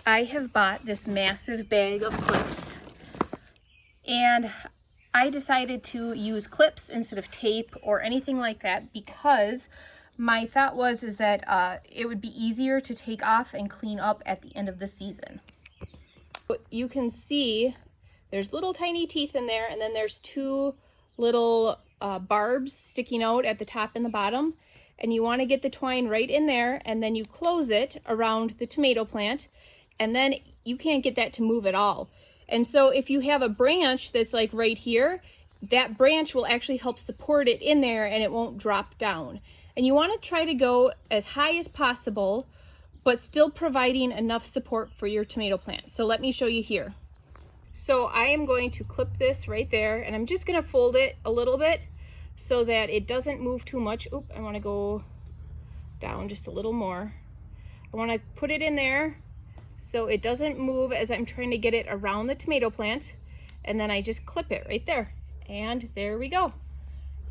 I have bought this massive bag of clips, and I decided to use clips instead of tape or anything like that because my thought was that it would be easier to take off and clean up at the end of the season. You can see there's little tiny teeth in there, and then there's two little barbs sticking out at the top and the bottom, and you want to get the twine right in there, and then you close it around the tomato plant, and then you can't get that to move at all. And so if you have a branch that's like right here, that branch will actually help support it in there and it won't drop down. And you want to try to go as high as possible, but still providing enough support for your tomato plant. So let me show you here. So I am going to clip this right there, and I'm just going to fold it a little bit so that it doesn't move too much. Oop, I want to go down just a little more. I want to put it in there so it doesn't move as I'm trying to get it around the tomato plant, and then I just clip it right there, and there we go.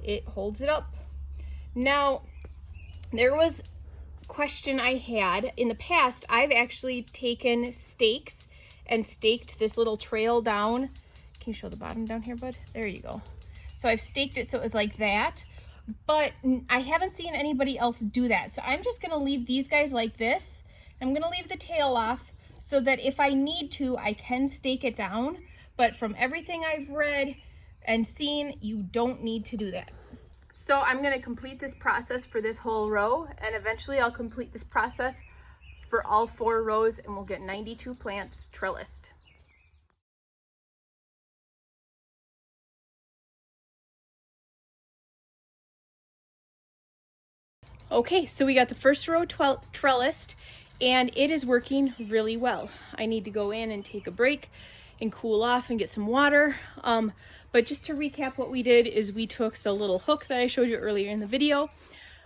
It holds it up. Now, there was a question I had in the past. I've actually taken stakes and staked this little trail down. Can you show the bottom down here, bud? There you go. So I've staked it so it was like that, but I haven't seen anybody else do that. So I'm just gonna leave these guys like this. I'm gonna leave the tail off so that if I need to, I can stake it down. But from everything I've read and seen, you don't need to do that. So I'm gonna complete this process for this whole row, and eventually I'll complete this process for all 4 rows, and we'll get 92 plants trellised. Okay, so we got the first row trellised, and it is working really well. I need to go in and take a break and cool off and get some water. But just to recap, what we did is we took the little hook that I showed you earlier in the video,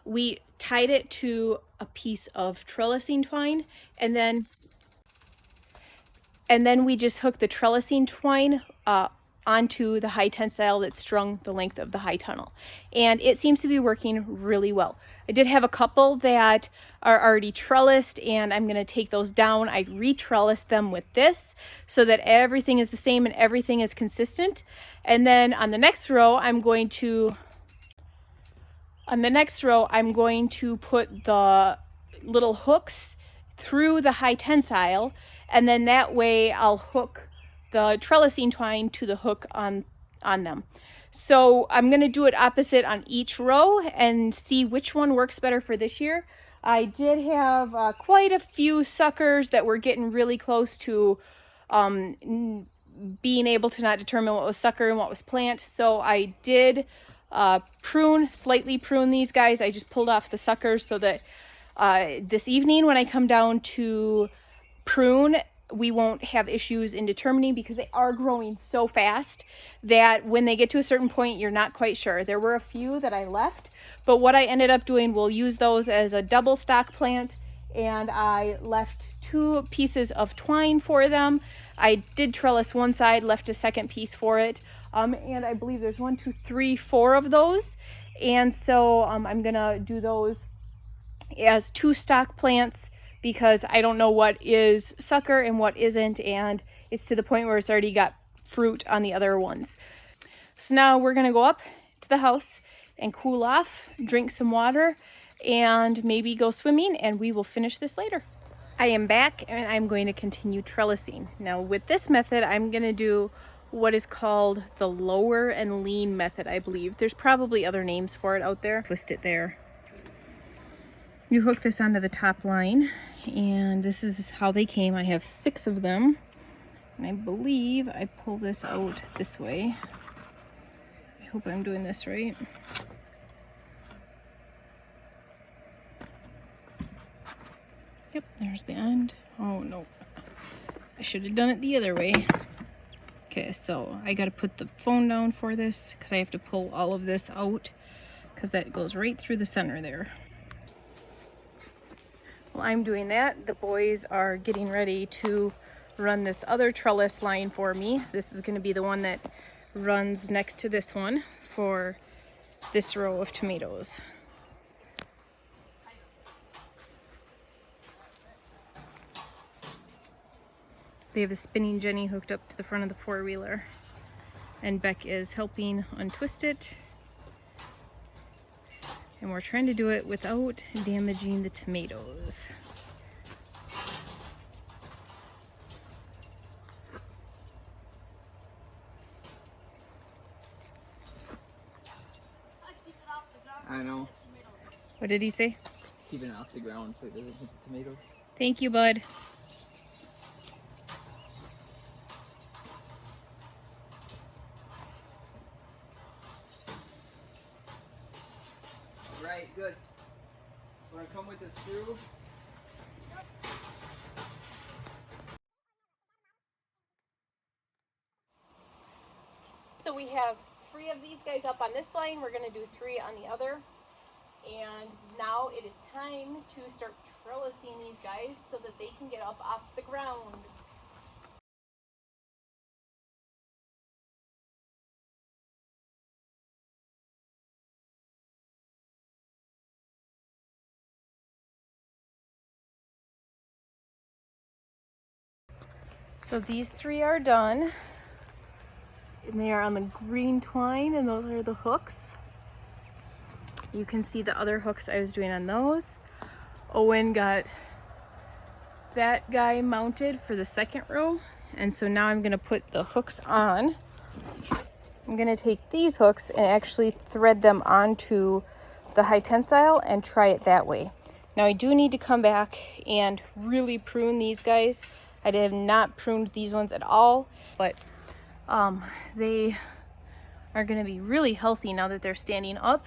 we tied it to a piece of trellising twine, and then we just hooked the trellising twine onto the high tensile that strung the length of the high tunnel, and it seems to be working really well. I did have a couple that are already trellised, and I'm going to take those down. I re-trellised them with this so that everything is the same and everything is consistent. And then on the next row, I'm going to put the little hooks through the high tensile, and then that way I'll hook the trellising twine to the hook on them. So I'm going to do it opposite on each row and see which one works better for this year. I did have quite a few suckers that were getting really close to being able to not determine what was sucker and what was plant. So I did slightly prune these guys. I just pulled off the suckers so that this evening when I come down to prune, we won't have issues in determining, because they are growing so fast that when they get to a certain point, you're not quite sure. There were a few that I left, but what I ended up doing, we'll use those as a double stock plant, and I left 2 pieces of twine for them. I did trellis one side, left a second piece for it, and I believe there's 1, 2, 3, 4 of those, and so I'm gonna do those as 2 stock plants, because I don't know what is sucker and what isn't, and it's to the point where it's already got fruit on the other ones. So now we're gonna go up to the house and cool off, drink some water, and maybe go swimming, and we will finish this later. I am back, and I'm going to continue trellising. Now with this method, I'm gonna do what is called the lower and lean method, I believe. There's probably other names for it out there. Twist it there. You hook this onto the top line, and this is how they came. I have 6 of them, and I believe I pull this out this way. I hope I'm doing this right. Yep, there's the end. Oh no, I should have done it the other way. Okay, so I gotta put the phone down for this because I have to pull all of this out, because that goes right through the center there. While I'm doing that, the boys are getting ready to run this other trellis line for me. This is going to be the one that runs next to this one for this row of tomatoes. They have a spinning jenny hooked up to the front of the four-wheeler, and Beck is helping untwist it. And we're trying to do it without damaging the tomatoes. I know. What did he say? Just keeping it off the ground so it doesn't hit the tomatoes. Thank you, bud. Right, good. Want to come with the screw? So we have 3 of these guys up on this line. We're going to do 3 on the other. And now it is time to start trellising these guys so that they can get up off the ground. So these 3 are done. And they are on the green twine, and those are the hooks. You can see the other hooks I was doing on those. Owen got that guy mounted for the second row, and so now I'm going to put the hooks on. I'm going to take these hooks and actually thread them onto the high tensile and try it that way. Now I do need to come back and really prune these guys. I have not pruned these ones at all, but they are going to be really healthy now that they're standing up.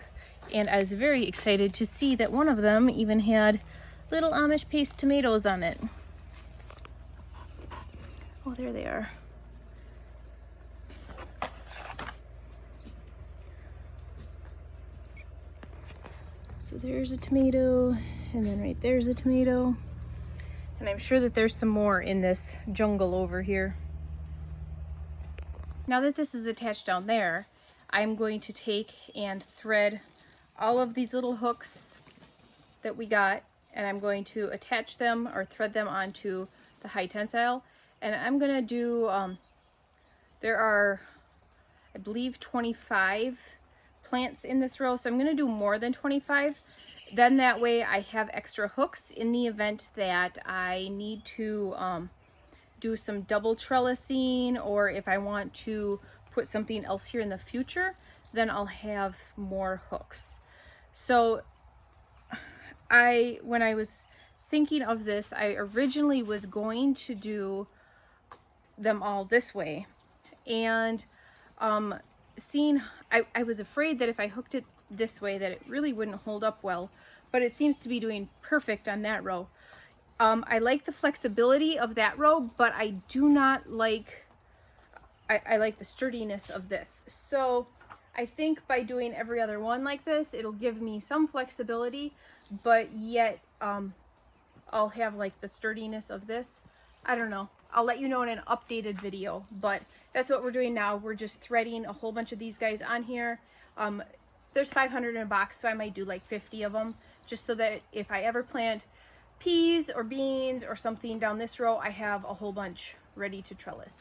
And I was very excited to see that one of them even had little Amish paste tomatoes on it. Oh, there they are. So there's a tomato, and then right there's a tomato. And I'm sure that there's some more in this jungle over here. Now that this is attached down there, I'm going to take and thread all of these little hooks that we got, and I'm going to attach them or thread them onto the high tensile. And I'm gonna do, there are, I believe, 25 plants in this row, so I'm gonna do more than 25. Then that way I have extra hooks in the event that I need to do some double trellising, or if I want to put something else here in the future, then I'll have more hooks. So when I was thinking of this, I originally was going to do them all this way, and I was afraid that if I hooked it this way that it really wouldn't hold up well, but it seems to be doing perfect on that row. I like the flexibility of that row, but I do not like, I like the sturdiness of this. So I think by doing every other one like this, it'll give me some flexibility, but yet I'll have like the sturdiness of this. I don't know. I'll let you know in an updated video, but that's what we're doing now. We're just threading a whole bunch of these guys on here. There's 500 in a box, so I might do like 50 of them, just so that if I ever plant peas or beans or something down this row, I have a whole bunch ready to trellis.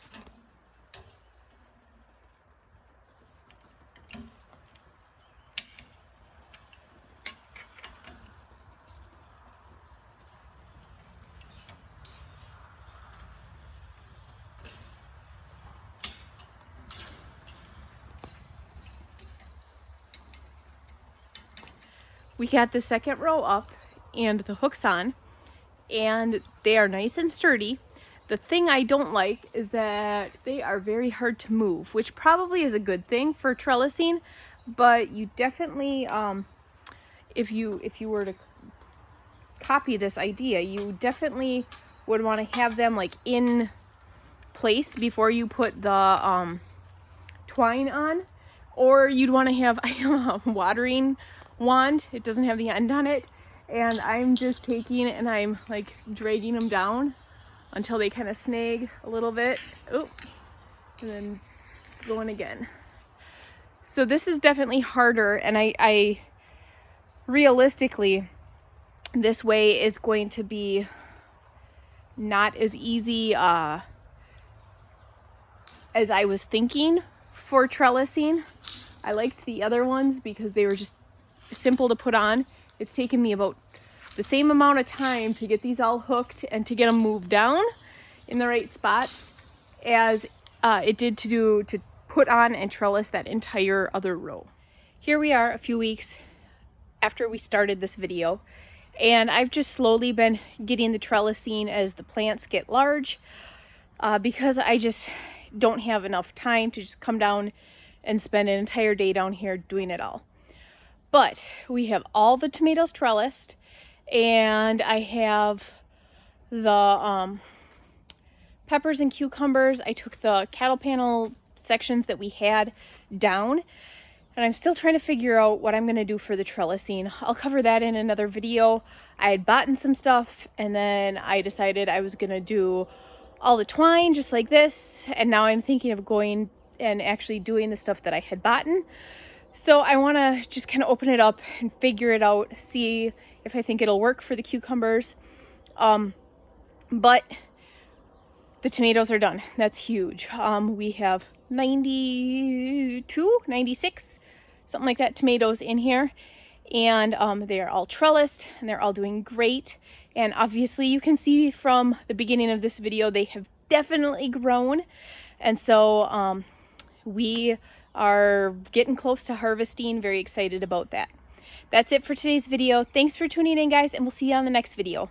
We got the second row up and the hooks on, and they are nice and sturdy. The thing I don't like is that they are very hard to move, which probably is a good thing for trellising, but you definitely, if you were to copy this idea, you definitely would want to have them like in place before you put the twine on, or you'd want to have, I have a watering wand. It doesn't have the end on it, and I'm just taking it and I'm like dragging them down until they kind of snag a little bit. Oh, and then going again. So this is definitely harder, and I realistically, this way is going to be not as easy as I was thinking for trellising. I liked the other ones because they were just simple to put on. It's taken me about the same amount of time to get these all hooked and to get them moved down in the right spots as it did to put on and trellis that entire other row. Here we are a few weeks after we started this video, and I've just slowly been getting the trellising as the plants get large because I just don't have enough time to just come down and spend an entire day down here doing it all. But we have all the tomatoes trellised, and I have the peppers and cucumbers. I took the cattle panel sections that we had down, and I'm still trying to figure out what I'm going to do for the trellising. I'll cover that in another video. I had bought some stuff, and then I decided I was going to do all the twine just like this, and now I'm thinking of going and actually doing the stuff that I had bought. So I want to just kind of open it up and figure it out, see if I think it'll work for the cucumbers. But the tomatoes are done. That's huge. We have 92, 96, something like that, tomatoes in here. And they are all trellised and they're all doing great. And obviously you can see from the beginning of this video, they have definitely grown. And so we are getting close to harvesting. Very excited about that. That's it for today's video. Thanks for tuning in, guys, and we'll see you on the next video.